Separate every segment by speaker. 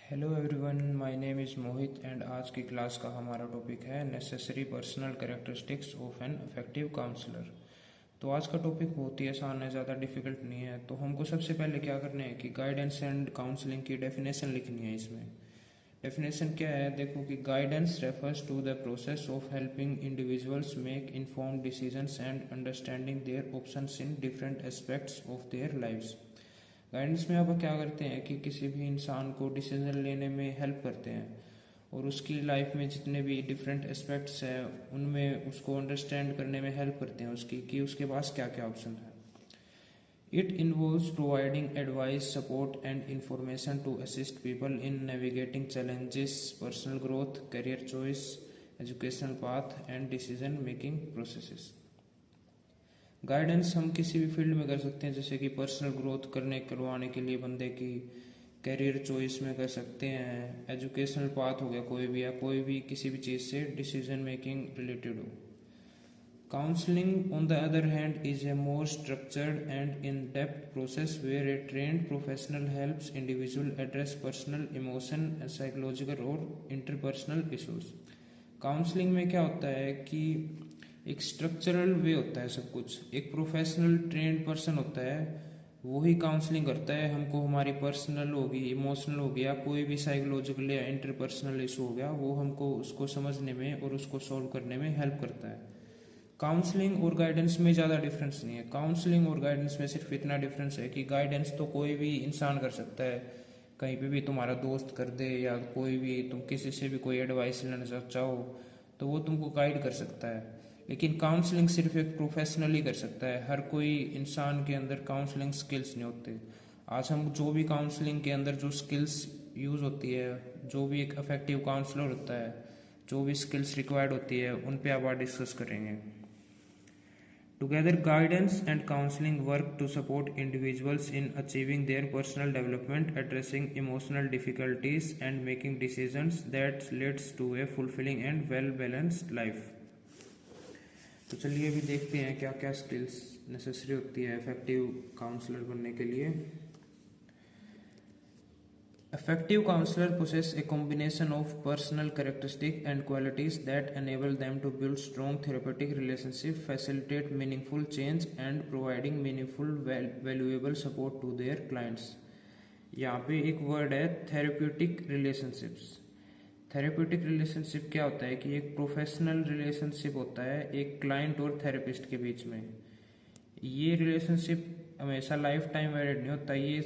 Speaker 1: Hello everyone, my name is Mohit and आज की class का हमारा टॉपिक है necessary personal characteristics of an effective counsellor. तो आज का टॉपिक बहुत ही आसान है, ज़्यादा डिफिकल्ट नहीं है। तो हमको सबसे पहले क्या करना है कि गाइडेंस एंड काउंसलिंग की डेफिनेशन लिखनी है। इसमें डेफिनेशन क्या है, देखो कि guidance refers to the process of helping individuals make informed decisions and understanding their options in different aspects of their lives. Guidance में अब क्या करते हैं कि किसी भी इंसान को डिसीजन लेने में हेल्प करते हैं और उसकी लाइफ में जितने भी डिफरेंट एस्पेक्ट्स हैं उनमें उसको अंडरस्टैंड करने में हेल्प करते हैं उसकी कि उसके पास क्या क्या ऑप्शन है। It involves providing advice, support and information to assist people in navigating challenges, personal growth, career choice, educational path and decision making processes. Guidance हम किसी भी फील्ड में कर सकते हैं, जैसे कि पर्सनल ग्रोथ करवाने के लिए बंदे की, करियर चॉइस में कर सकते हैं, एजुकेशनल पाथ हो गया कोई भी, या कोई भी किसी भी चीज़ से डिसीजन मेकिंग रिलेटेड हो। Counselling on the other hand is a more structured and in depth process where a trained professional helps individual address personal emotion, psychological और इंटरपर्सनल इशूज। काउंसलिंग में क्या होता है कि एक स्ट्रक्चरल वे होता है सब कुछ, एक प्रोफेशनल ट्रेंड पर्सन होता है, वही काउंसलिंग करता है हमको, हमारी पर्सनल होगी, इमोशनल हो गया, कोई भी साइकोलॉजिकल या इंटरपर्सनल इशू हो गया, वो हमको उसको समझने में और उसको सॉल्व करने में हेल्प करता है। काउंसलिंग और गाइडेंस में ज़्यादा डिफरेंस नहीं है। काउंसलिंग और गाइडेंस में सिर्फ इतना डिफरेंस है कि गाइडेंस तो कोई भी इंसान कर सकता है, कहीं पे भी तुम्हारा दोस्त कर दे या कोई भी, तुम किसी से भी कोई एडवाइस लेना चाहो तो वो तुमको गाइड कर सकता है। लेकिन काउंसलिंग सिर्फ एक प्रोफेशनल ही कर सकता है, हर कोई इंसान के अंदर काउंसलिंग स्किल्स नहीं होते। आज हम जो भी काउंसलिंग के अंदर जो स्किल्स यूज़ होती है, जो भी एक इफेक्टिव काउंसलर होता है, जो भी स्किल्स रिक्वायर्ड होती है, उन पे अब डिस्कस करेंगे। Together guidance and counselling work to support individuals in achieving their personal development, addressing emotional difficulties and making decisions that leads to a fulfilling and well balanced life. तो चलिए अभी देखते हैं क्या क्या स्किल्स नेसेसरी होती है इफेक्टिव काउंसलर बनने के लिए। Effective counselor possess a combination of personal characteristics and qualities that enable them to build strong therapeutic relationships, facilitate meaningful change, and providing meaningful, valuable support to their clients. यहाँ पे एक word है therapeutic relationships. Therapeutic relationship क्या होता है कि एक professional relationship होता है एक क्लाइंट और थेरेपिस्ट के बीच में। ये रिलेशनशिप हमेशा लाइफ टाइम वैलिड नहीं होता, ये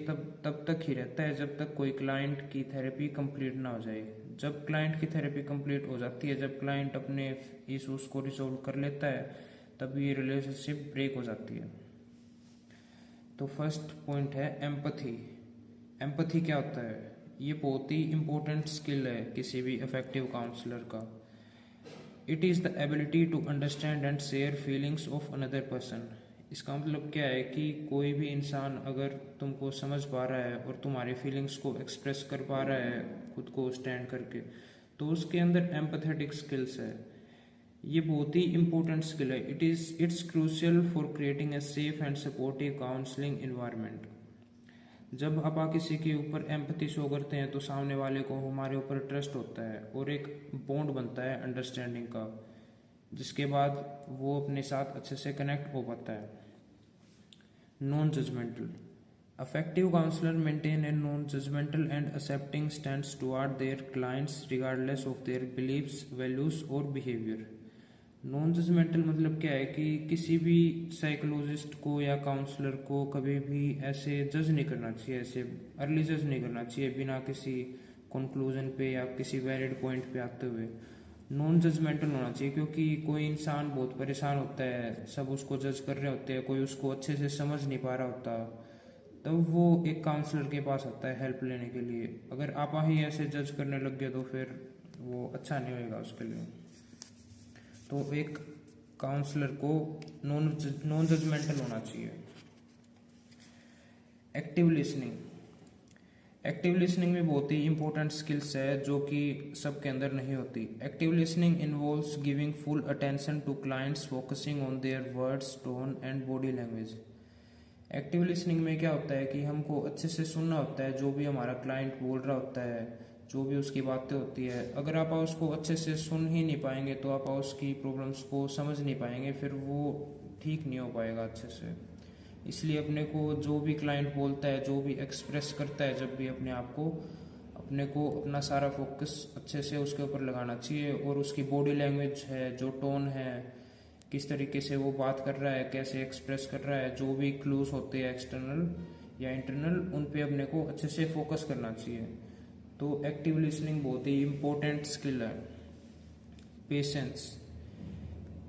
Speaker 1: तब तक ही रहता है जब तक कोई क्लाइंट की थेरेपी कंप्लीट ना हो जाए। जब क्लाइंट की थेरेपी कंप्लीट हो जाती है, जब क्लाइंट अपने इशूज को रिजोल्व कर लेता है, तब ये रिलेशनशिप ब्रेक हो जाती है। तो फर्स्ट पॉइंट है एम्पथी। एम्पथी क्या होता है? ये बहुत ही इंपॉर्टेंट स्किल है किसी भी इफेक्टिव काउंसलर का। It is the ability to understand and share feelings of another person. इसका मतलब क्या है कि कोई भी इंसान अगर तुमको समझ पा रहा है और तुम्हारी फीलिंग्स को एक्सप्रेस कर पा रहा है खुद को स्टैंड करके, तो उसके अंदर एम्पथेटिक स्किल्स है। ये बहुत ही इंपॉर्टेंट स्किल है। It's crucial for creating a safe and supportive counselling environment. जब आप किसी के ऊपर एम्पथी शो करते हैं तो सामने वाले को हमारे ऊपर ट्रस्ट होता है और एक बॉन्ड बनता है अंडरस्टैंडिंग का, जिसके बाद वो अपने साथ अच्छे से कनेक्ट हो पाता है। Non judgemental. Effective counselors maintain a non-judgmental and accepting stance toward their clients regardless of their beliefs, values or behavior. Non judgemental मतलब क्या है कि किसी भी साइकोलॉजिस्ट को या काउंसलर को कभी भी ऐसे जज नहीं करना चाहिए, ऐसे अर्ली जज नहीं करना चाहिए बिना किसी कंक्लूजन पे या किसी वैलिड पॉइंट पे आते हुए। नॉन जजमेंटल होना चाहिए, क्योंकि कोई इंसान बहुत परेशान होता है, सब उसको जज कर रहे होते हैं, कोई उसको अच्छे से समझ नहीं पा रहा होता, तब वो एक काउंसलर के पास आता है हेल्प लेने के लिए। अगर आप ही ऐसे जज करने लग गए तो फिर वो अच्छा नहीं होएगा उसके लिए। तो एक काउंसलर को नॉन जजमेंटल होना चाहिए। Active listening. एक्टिव लिसनिंग में बहुत ही इंपॉर्टेंट स्किल्स है जो कि सबके अंदर नहीं होती। Active listening involves giving full attention to clients, focusing on their words, tone and body language. Active listening में क्या होता है कि हमको अच्छे से सुनना होता है जो भी हमारा क्लाइंट बोल रहा होता है, जो भी उसकी बातें होती है। अगर आप उसको अच्छे से सुन ही नहीं पाएंगे तो आप उसकी प्रॉब्लम्स को समझ नहीं पाएंगे, फिर वो ठीक नहीं हो पाएगा अच्छे से। इसलिए अपने को जो भी क्लाइंट बोलता है, जो भी एक्सप्रेस करता है, जब भी अपने को अपना सारा फोकस अच्छे से उसके ऊपर लगाना चाहिए। और उसकी बॉडी लैंग्वेज है, जो टोन है, किस तरीके से वो बात कर रहा है, कैसे एक्सप्रेस कर रहा है, जो भी क्लूज होते हैं एक्सटर्नल या इंटरनल, उन पे अपने को अच्छे से फोकस करना चाहिए। तो एक्टिव लिसनिंग बहुत ही इम्पोर्टेंट स्किल है। पेशेंस,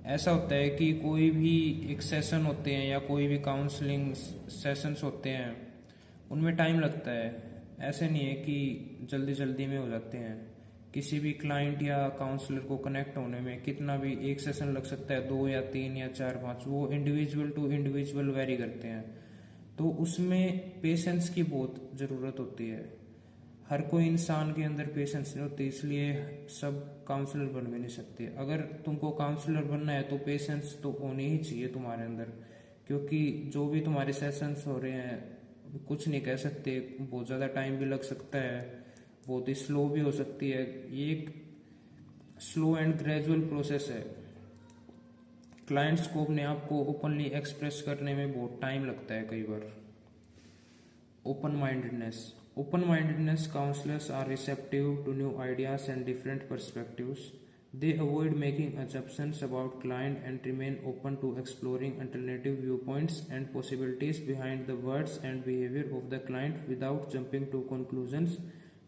Speaker 1: ऐसा होता है कि कोई भी एक सेशन होते हैं या कोई भी काउंसलिंग सेशंस होते हैं, उनमें टाइम लगता है। ऐसे नहीं है कि जल्दी जल्दी में हो जाते हैं। किसी भी क्लाइंट या काउंसलर को कनेक्ट होने में कितना भी एक सेशन लग सकता है, 2 या 3 या 4 5, वो इंडिविजुअल टू इंडिविजुअल वेरी करते हैं। तो उसमें पेशेंस की बहुत ज़रूरत होती है। हर कोई इंसान के अंदर पेशेंस नहीं होती, इसलिए सब काउंसलर बन भी नहीं सकते। अगर तुमको काउंसलर बनना है तो पेशेंस तो होनी ही चाहिए तुम्हारे अंदर, क्योंकि जो भी तुम्हारे सेशंस हो रहे हैं, कुछ नहीं कह सकते, बहुत ज़्यादा टाइम भी लग सकता है, बहुत ही स्लो भी हो सकती है। ये एक स्लो एंड ग्रेजुअल प्रोसेस है। क्लाइंट्स को अपने आप को ओपनली एक्सप्रेस करने में बहुत टाइम लगता है कई बार। Open mindedness, counselors are receptive to new ideas and different perspectives. They avoid making assumptions about client and remain open to exploring alternative viewpoints and possibilities behind the words and behavior of the client without jumping to conclusions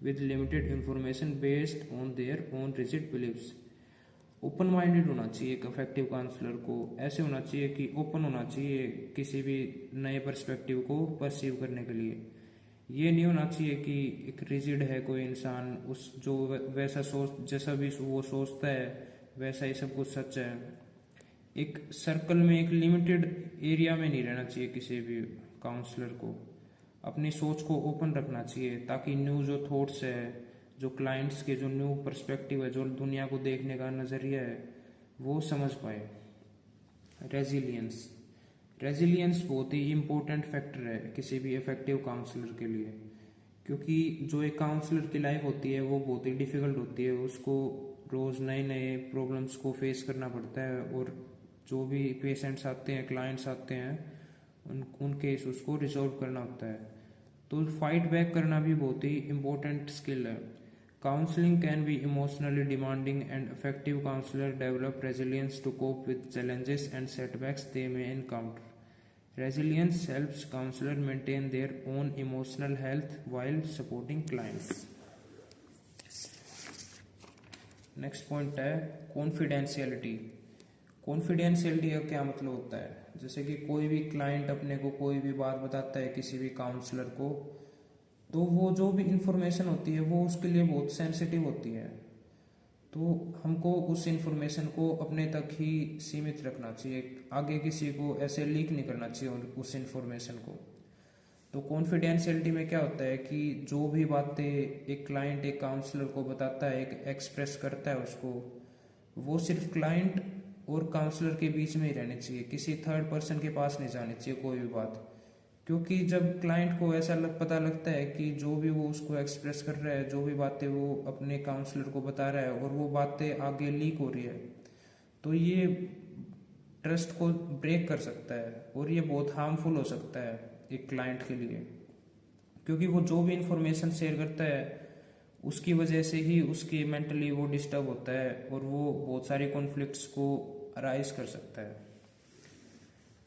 Speaker 1: with limited information based on their own rigid beliefs. Open minded होना चाहिए एक effective counsellor को। ऐसे होना चाहिए कि open होना चाहिए किसी भी नए पर्सपेक्टिव को परसीव करने के लिए। ये नहीं होना चाहिए कि एक रिजिड है कोई इंसान, उस जो वैसा सोच, जैसा भी वो सोचता है वैसा ही सब कुछ सच है। एक सर्कल में, एक लिमिटेड एरिया में नहीं रहना चाहिए किसी भी काउंसलर को। अपनी सोच को ओपन रखना चाहिए ताकि न्यू जो थॉट्स है, जो क्लाइंट्स के जो न्यू पर्सपेक्टिव है, जो दुनिया को देखने का नज़रिया है, वो समझ पाए। रेजिलियंस रेजिलियंस बहुत ही इम्पोर्टेंट फैक्टर है किसी भी इफेक्टिव काउंसलर के लिए, क्योंकि जो एक काउंसलर की लाइफ होती है वो बहुत ही डिफिकल्ट होती है। उसको रोज़ नए नए प्रॉब्लम्स को फेस करना पड़ता है, और जो भी पेशेंट्स आते हैं, क्लाइंट्स आते हैं, उनके इशूज़ को रिजॉल्व करना होता है। तो फाइट बैक करना भी बहुत ही इम्पोर्टेंट स्किल है। Counseling can be emotionally demanding, and effective counselors develop resilience to cope with challenges and setbacks they may encounter. Resilience helps counselors maintain their own emotional health while supporting clients. Next point है confidentiality. Confidentiality का क्या मतलब होता है? जैसे कि कोई भी क्लाइंट अपने को कोई भी बात बताता है किसी भी काउंसलर को, तो वो जो भी इंफॉर्मेशन होती है वो उसके लिए बहुत सेंसिटिव होती है। तो हमको उस इंफॉर्मेशन को अपने तक ही सीमित रखना चाहिए, आगे किसी को ऐसे लीक नहीं करना चाहिए उस इंफॉर्मेशन को। तो कॉन्फिडेंशियलिटी में क्या होता है कि जो भी बातें एक क्लाइंट एक काउंसलर को बताता है, एक एक्सप्रेस करता है उसको, वो सिर्फ क्लाइंट और काउंसलर के बीच में ही रहनी चाहिए, किसी थर्ड पर्सन के पास नहीं जानी चाहिए कोई भी बात। क्योंकि जब क्लाइंट को ऐसा पता लगता है कि जो भी वो उसको एक्सप्रेस कर रहा है, जो भी बातें वो अपने काउंसलर को बता रहा है, और वो बातें आगे लीक हो रही है, तो ये ट्रस्ट को ब्रेक कर सकता है, और ये बहुत हार्मफुल हो सकता है एक क्लाइंट के लिए। क्योंकि वो जो भी इंफॉर्मेशन शेयर करता है उसकी वजह से ही उसकी मेंटली वो डिस्टर्ब होता है, और वो बहुत सारे कॉन्फ्लिक्ट्स को अराइज कर सकता है।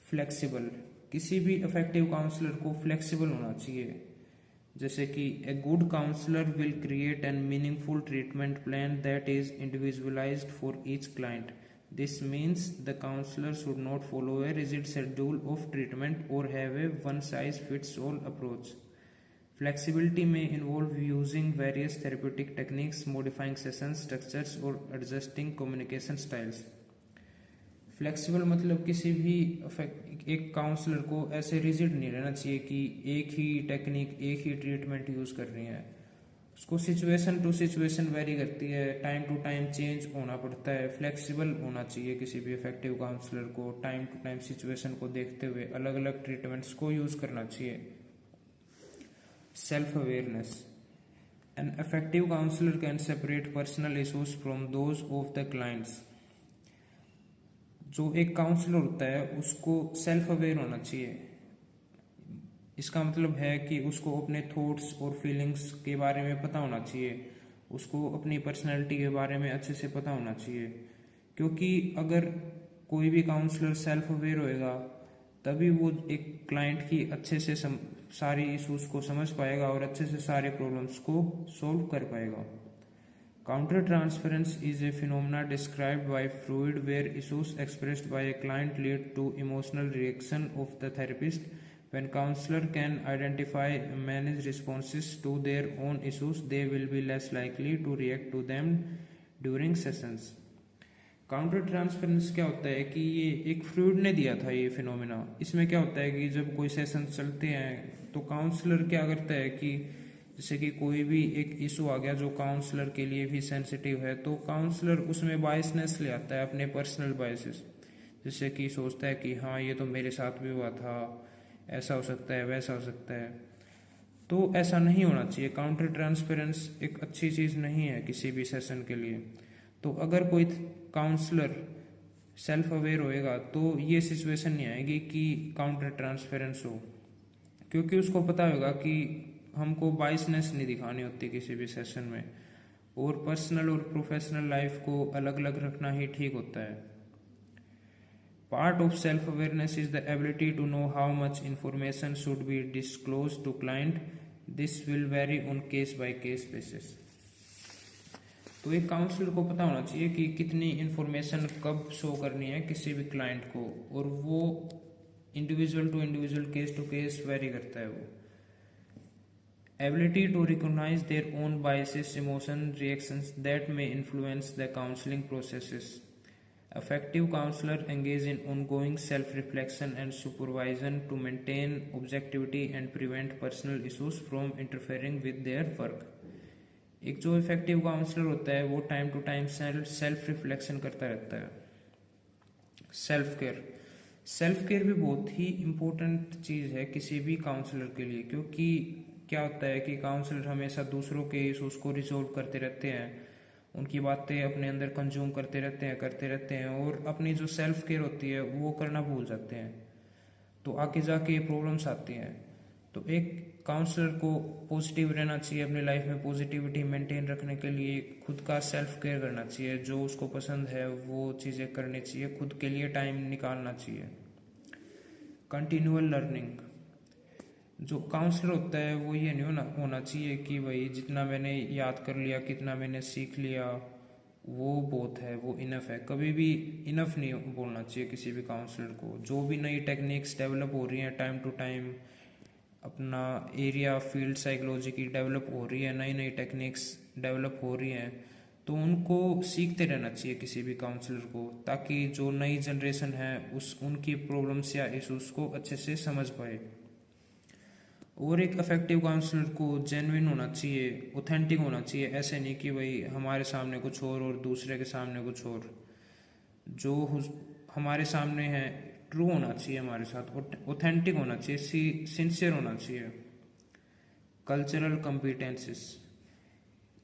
Speaker 1: फ्लेक्सिबल, किसी भी इफेक्टिव काउंसलर को फ्लेक्सिबल होना चाहिए। जैसे कि a good counsellor will create an meaningful treatment plan that is individualised for each client. This means the counsellor should not follow a rigid schedule of treatment और have a one size fits all approach. Flexibility may involve using various therapeutic techniques, modifying session structures, or adjusting communication styles. Flexible मतलब किसी भी एक counsellor को ऐसे rigid नहीं रहना चाहिए कि एक ही टेक्निक, एक ही ट्रीटमेंट यूज कर रही है। उसको सिचुएशन टू सिचुएशन वेरी करती है, टाइम टू टाइम चेंज होना पड़ता है, फ्लेक्सिबल होना चाहिए किसी भी इफेक्टिव काउंसलर को, टाइम टू टाइम सिचुएशन को देखते हुए अलग अलग ट्रीटमेंट्स को यूज करना चाहिए। Self awareness, an effective counsellor can separate personal issues from those of the clients. जो एक काउंसलर होता है उसको सेल्फ अवेयर होना चाहिए। इसका मतलब है कि उसको अपने थॉट्स और फीलिंग्स के बारे में पता होना चाहिए, उसको अपनी पर्सनैलिटी के बारे में अच्छे से पता होना चाहिए। क्योंकि अगर कोई भी काउंसलर सेल्फ अवेयर होएगा तभी वो एक क्लाइंट की अच्छे से सारी इश्यूज को समझ पाएगा और अच्छे से सारे प्रॉब्लम्स को सॉल्व कर पाएगा। Counter transference is a phenomena described by Freud where issues expressed by a client lead to emotional reaction of the therapist. When counselor can identify and manage responses to their own issues, they will be less likely to react to them during sessions. Counter transference क्या होता है कि ये एक Freud ने दिया था ये फिनोमेना। इसमें क्या होता है कि जब कोई सेशन चलते हैं तो काउंसलर क्या करता है कि जैसे कि कोई भी एक इशू आ गया जो काउंसलर के लिए भी सेंसिटिव है, तो काउंसलर उसमें बायसनेस ले आता है, अपने पर्सनल बायसेस, जैसे कि सोचता है कि हाँ ये तो मेरे साथ भी हुआ था, ऐसा हो सकता है, वैसा हो सकता है। तो ऐसा नहीं होना चाहिए। काउंटर ट्रांसपेरेंस एक अच्छी चीज़ नहीं है किसी भी सेशन के लिए। तो अगर कोई काउंसलर सेल्फ अवेयर होएगा तो ये सिचुएशन नहीं आएगी कि काउंटर ट्रांसपेरेंस हो, क्योंकि उसको पता होगा कि हमको बाइसनेस नहीं दिखानी होती किसी भी सेशन में, और पर्सनल और प्रोफेशनल लाइफ को अलग अलग रखना ही ठीक होता है। Part of self-awareness is the ability to know how much information should be disclosed to client. This will vary on case-by-case basis. तो एक काउंसलर को पता होना चाहिए कि कितनी इन्फॉर्मेशन कब शो करनी है किसी भी क्लाइंट को, और वो individual to individual, case to case vary करता है वो। Ability to recognize their own biases, emotion, reactions that may influence the counseling processes. Effective counselor engage in ongoing self-reflection and supervision to maintain objectivity and prevent personal issues from interfering with their work. एक जो effective counsellor होता है वो time to time self reflection करता रहता है। Self care भी बहुत ही इम्पोर्टेंट चीज़ है किसी भी काउंसलर के लिए, क्योंकि क्या होता है कि काउंसलर हमेशा दूसरों के इश्यूज को रिजोल्व करते रहते हैं, उनकी बातें अपने अंदर कंज्यूम करते रहते हैं और अपनी जो सेल्फ केयर होती है वो करना भूल जाते हैं, तो आगे जाके प्रॉब्लम्स आती हैं। तो एक काउंसलर को पॉजिटिव रहना चाहिए, अपनी लाइफ में पॉजिटिविटी मेंटेन रखने के लिए खुद का सेल्फ केयर करना चाहिए, जो उसको पसंद है वो चीज़ें करनी चाहिए, खुद के लिए टाइम निकालना चाहिए। कंटिन्यूअल लर्निंग, जो काउंसलर होता है वो ये नहीं होना चाहिए कि भाई जितना मैंने याद कर लिया, कितना मैंने सीख लिया वो बहुत है, वो इनफ है। कभी भी इनफ नहीं बोलना चाहिए किसी भी काउंसलर को। जो भी नई टेक्निक्स डेवलप हो रही हैं टाइम टू टाइम, अपना एरिया फील्ड साइकोलॉजी की डेवलप हो रही है, नई नई टेक्निक्स डेवलप हो रही हैं, तो उनको सीखते रहना चाहिए किसी भी काउंसलर को, ताकि जो नई जनरेशन है उनकी प्रॉब्लम्स या इशूज़ को अच्छे से समझ पाए। और एक इफेक्टिव काउंसलर को जेन्युइन होना चाहिए, ऑथेंटिक होना चाहिए। ऐसे नहीं कि भाई हमारे सामने कुछ और दूसरे के सामने कुछ और। जो हमारे सामने है ट्रू होना चाहिए हमारे साथ, ऑथेंटिक होना चाहिए, सिंसियर होना चाहिए। कल्चरल कॉम्पिटेंसेस,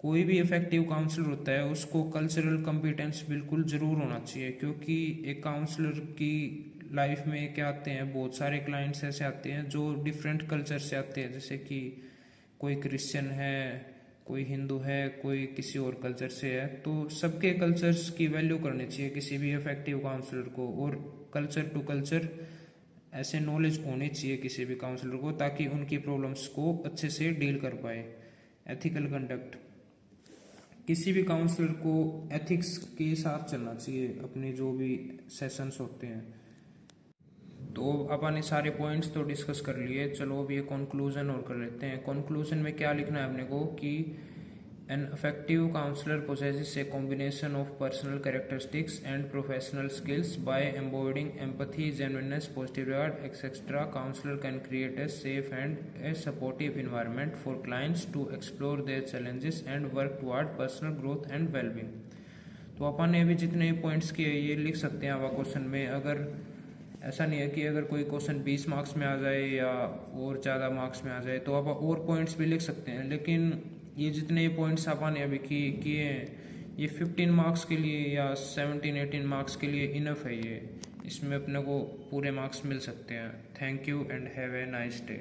Speaker 1: कोई भी इफेक्टिव काउंसलर होता है उसको कल्चरल कॉम्पिटेंस बिल्कुल ज़रूर होना चाहिए, क्योंकि एक काउंसलर की लाइफ में क्या आते हैं, बहुत सारे क्लाइंट्स ऐसे आते हैं जो डिफरेंट कल्चर से आते हैं, जैसे कि कोई क्रिश्चियन है, कोई हिंदू है, कोई किसी और कल्चर से है। तो सबके कल्चर्स की वैल्यू करनी चाहिए किसी भी इफेक्टिव काउंसलर को, और कल्चर टू कल्चर ऐसे नॉलेज होनी चाहिए किसी भी काउंसलर को, ताकि उनकी प्रॉब्लम्स को अच्छे से डील कर पाए। एथिकल कंडक्ट, किसी भी काउंसलर को एथिक्स के साथ चलना चाहिए अपने जो भी सेशंस होते हैं। तो अपन ने सारे पॉइंट्स तो डिस्कस कर लिए, चलो अब ये कंक्लूजन और कर लेते हैं। कंक्लूजन में क्या लिखना है अपने को कि An effective counselor possesses a combination of personal characteristics and professional skills. By embodying empathy, genuineness, positive regard, etc., counselor can create a safe and a supportive environment for clients to explore their challenges and work toward personal growth and well-being. तो अपन ने भी जितने points किए ये लिख सकते हैं आप क्वेश्चन में। अगर ऐसा नहीं है कि अगर कोई क्वेश्चन 20 मार्क्स में आ जाए या और ज़्यादा मार्क्स में आ जाए तो आप और पॉइंट्स भी लिख सकते हैं, लेकिन ये जितने पॉइंट्स अपन ने अभी किए हैं ये 15 मार्क्स के लिए या 17-18 मार्क्स के लिए इनफ है। ये इसमें अपने को पूरे मार्क्स मिल सकते हैं। Thank you and have a nice day.